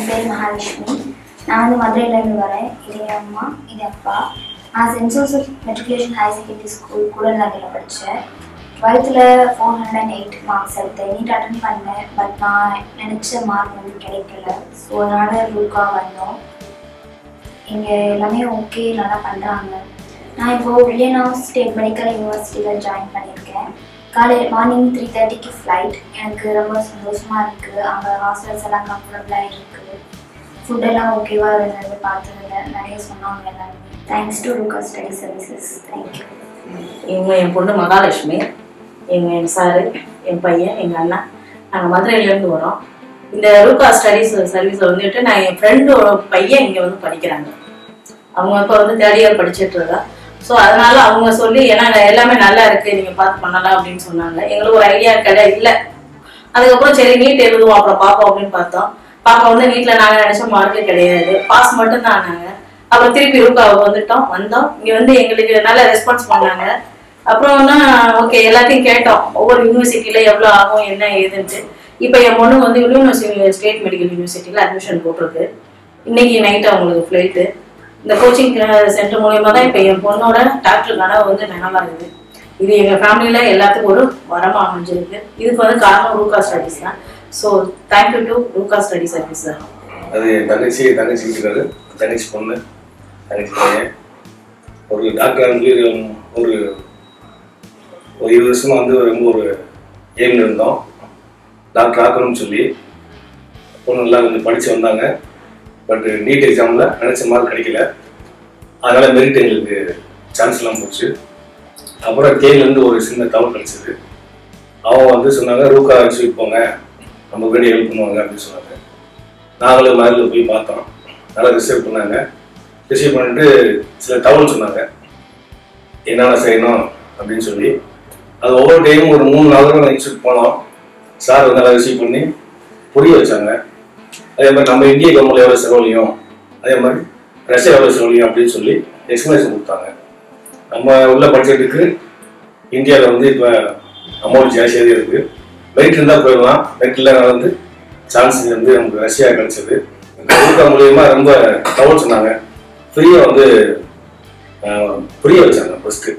பேர் மகாலட்சுமி. நான் வந்து மதுரையிலேருந்து வரேன். இது என் அம்மா, இது அப்பா. நான் saint Joseph matriculation higher secondary school கூடல்நகரில் படித்தேன். 12th 408 மார்க்ஸ் எடுத்தேன். நீட் அட்டன் பண்ணேன். பட் நான் நினச்ச மார்க் வந்து கிடைக்கல. ஸோ அதனால் ரூக்கா வந்தோம். இங்கே எல்லாமே ஓகே, நல்லா பண்ணுறாங்க. நான் இப்போது வில்லியனஸ் ஸ்டேட் மெடிக்கல் யூனிவர்சிட்டியில் ஜாயின் பண்ணியிருக்கேன். காலையில் மார்னிங் 3:30க்கு ஃப்ளைட். எனக்கு ரொம்ப சந்தோஷமாக இருக்குது. அங்கே ஹாஸ்டல்ஸ் எல்லாம் கம்ஃபர்டபுளாக இருக்குது. ஃபுட்டெல்லாம் ஓகேவாக இருந்தது. பார்த்துருந்தேன், நிறைய சொன்னாங்க எல்லாருமே. Thanks to Ruka study services. Thank you. இவங்க என் பொண்ணு மகாலட்சுமி, என் சாரு, என் பையன், எங்கள் அண்ணா. நாங்கள் மதுரையிலேருந்து வரோம். இந்த ரூகா ஸ்டடிஸ் சர்வீஸில் வந்துட்டு நான் என் ஃப்ரெண்டோட பையன் இங்கே வந்து படிக்கிறாங்க. அவங்க இப்போ வந்து 3rd year படிச்சுட்டு இருக்கா. ஸோ அதனால அவங்க சொல்லி ஏன்னா எல்லாமே நல்லா இருக்குது, நீங்கள் பார்த்து பண்ணலாம் அப்படின்னு சொன்னாங்க. எங்களுக்கு ஒரு ஐடியா இல்லை. அதுக்கப்புறம் சரி நீட் எழுதுவோம், அப்புறம் பார்ப்போம் அப்படின்னு பார்த்தோம். பாப்பா வந்து நீட்டில் நாங்கள் நினச்ச மார்க்கே கிடையாது, பாஸ் மட்டும்தான். நாங்கள் அப்புறம் திருப்பி ரூகாவுக்கு வந்தோம். இங்கே வந்து எங்களுக்கு நல்ல ரெஸ்பான்ஸ் பண்ணாங்க. அப்புறம் தான் ஓகே எல்லாத்தையும் கேட்டோம், ஒவ்வொரு யூனிவர்சிட்டியில் எவ்வளோ ஆகும் என்ன ஏதுன்ட்டு. இப்போ என் பொண்ணு வந்து வில்லியனஸ் ஸ்டேட் மெடிக்கல் யூனிவர்சிட்டியில் அட்மிஷன் போட்டிருக்கு. இன்னைக்கு நைட்டு அவங்களுக்கு ஃப்ளைட்டு. இந்த கோச்சிங் சென்டர் மூலயமா தான் இப்போ என் பொண்ணோட டாக்டர் கனவு வந்து நினைவாகுது. இது எங்கள் ஃபேமிலியில் எல்லாத்துக்கும் ஒரு வரமாக அமைஞ்சிருக்கு. இதுக்கு வந்து காரணம் ரூகா ஸ்டடிஸ் தான். So thank you to Ruka study service sir. அது தங்கச்சி இருக்காரு, தங்கச்சி பொண்ணு, தங்கச்சி பையன். ஒரு டாக்டர் வந்து ஒரு 20 வருஷமாக வந்து ரொம்ப ஒரு எய்மில் இருந்தோம், டாக்டர் ஆக்கணும்னு சொல்லி. பொண்ணு நல்லா கொஞ்சம் படித்து வந்தாங்க. பட் நீட் எக்ஸாமில் நினச்ச மார்க் கிடைக்கல. அதனால் மெரிட் எங்களுக்கு சான்ஸ் எல்லாம் போச்சு. அப்புறம் கேலேருந்து ஒரு சின்ன தகவல் கிடைச்சிது. அவங்க வந்து சொன்னாங்க ரூகா இன்ஸ்டியூட் போங்க, நம்ம வேண்டிய ஹெல்ப் பண்ணுவாங்க அப்படின்னு சொன்னாங்க. நாங்களும் மதுரையில் போய் பார்த்தோம். நல்லா ரிசீவ் பண்ணாங்க. ரிசீவ் பண்ணிட்டு சில தகவல் சொன்னாங்க என்னென்ன செய்யணும் அப்படின்னு சொல்லி. அது ஒவ்வொரு டைமும் ஒரு 3-4 தடவை இன்ஸ்டியூட் போனோம். சார் வந்து நல்லா ரிசீவ் பண்ணி புரிய வச்சாங்க. அதே மாதிரி நம்ம இந்திய கவர்மெண்ட் எவ்வளோ செலவழியும், அதே மாதிரி ரஷ்யா எவ்வளோ செலவழியும் அப்படின்னு சொல்லி எக்ஸ்பிளேஷன் கொடுத்தாங்க. நம்ம உள்ள பட்ஜெட்டுக்கு இந்தியாவில் வந்து இப்போ அமௌண்ட் ஜாஸ்தியாக இருக்குது. மெரிட் இருந்தால் போயிடலாம், மெரிட் இல்லைனால வந்து சான்ஸ் வந்து நமக்கு ரஷ்யா கிடைச்சது. ரூகா மூலியமாக ரொம்ப தகவல் சொன்னாங்க. ஃப்ரீயாக வந்து புரிய வச்சாங்க. ஃபஸ்ட்டு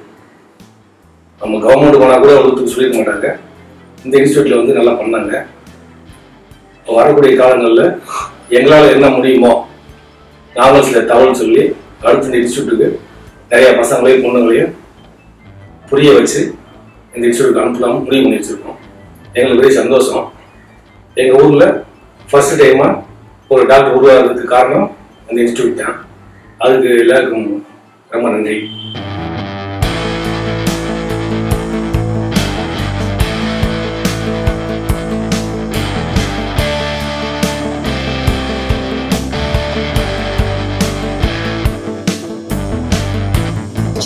நம்ம கவர்மெண்ட் போனால் கூட ஒருத்தருக்கு சொல்லியிருக்க மாட்டாங்க. இந்த இன்ஸ்டியூட்டில் வந்து நல்லா பண்ணாங்க. வரக்கூடிய காலங்களில் எங்களால் என்ன முடியுமோ நாங்களும் சில தகவல் சொல்லி அடுத்த இந்த இன்ஸ்டியூட்டுக்கு நிறையா பசங்களையும் பொண்ணுங்களையும் புரிய வச்சு இந்த இன்ஸ்டியூட்டுக்கு அனுப்பலாம் முடிவு பண்ணி வச்சுருக்கோம். எங்களுக்கு பெரிய சந்தோஷம். எங்கள் ஊரில் ஃபர்ஸ்ட் டைமாக ஒரு டாக்டர் உருவாகிறதுக்கு காரணம் அந்த இன்ஸ்டியூட் தான். அதுக்கு எல்லாருக்கும் ரொம்ப நன்றி.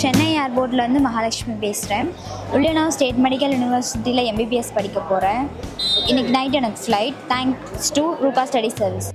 சென்னை ஏர்போர்ட்லேருந்து மகாலட்சுமி பேசுகிறேன். வில்லியனஸ் ஸ்டேட் மெடிக்கல் யூனிவர்சிட்டியில் MBBS படிக்க போகிறேன். இன்றைக்கி நைட் எனக்கு flight. Thanks to Ruka study service.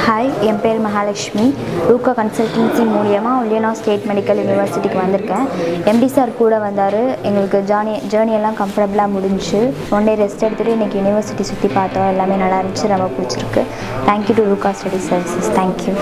Hi, என் பேர் மகாலட்சுமி. ரூகா கன்சல்டன்சி மூலியமாக வில்லியனஸ் ஸ்டேட் மெடிக்கல் யூனிவர்சிட்டிக்கு வந்திருக்கேன். MD சார் கூட வந்தார். எங்களுக்கு ஜேர்னி எல்லாம் கம்ஃபர்டபுளாக முடிஞ்சு 1 day ரெஸ்ட் எடுத்துகிட்டு இன்றைக்கி யூனிவர்சிட்டி சுற்றி பார்த்தோம். எல்லாமே நல்லா இருந்துச்சு, ரொம்ப பிடிச்சிருக்கு. Thank you to Ruka study services. Thank you.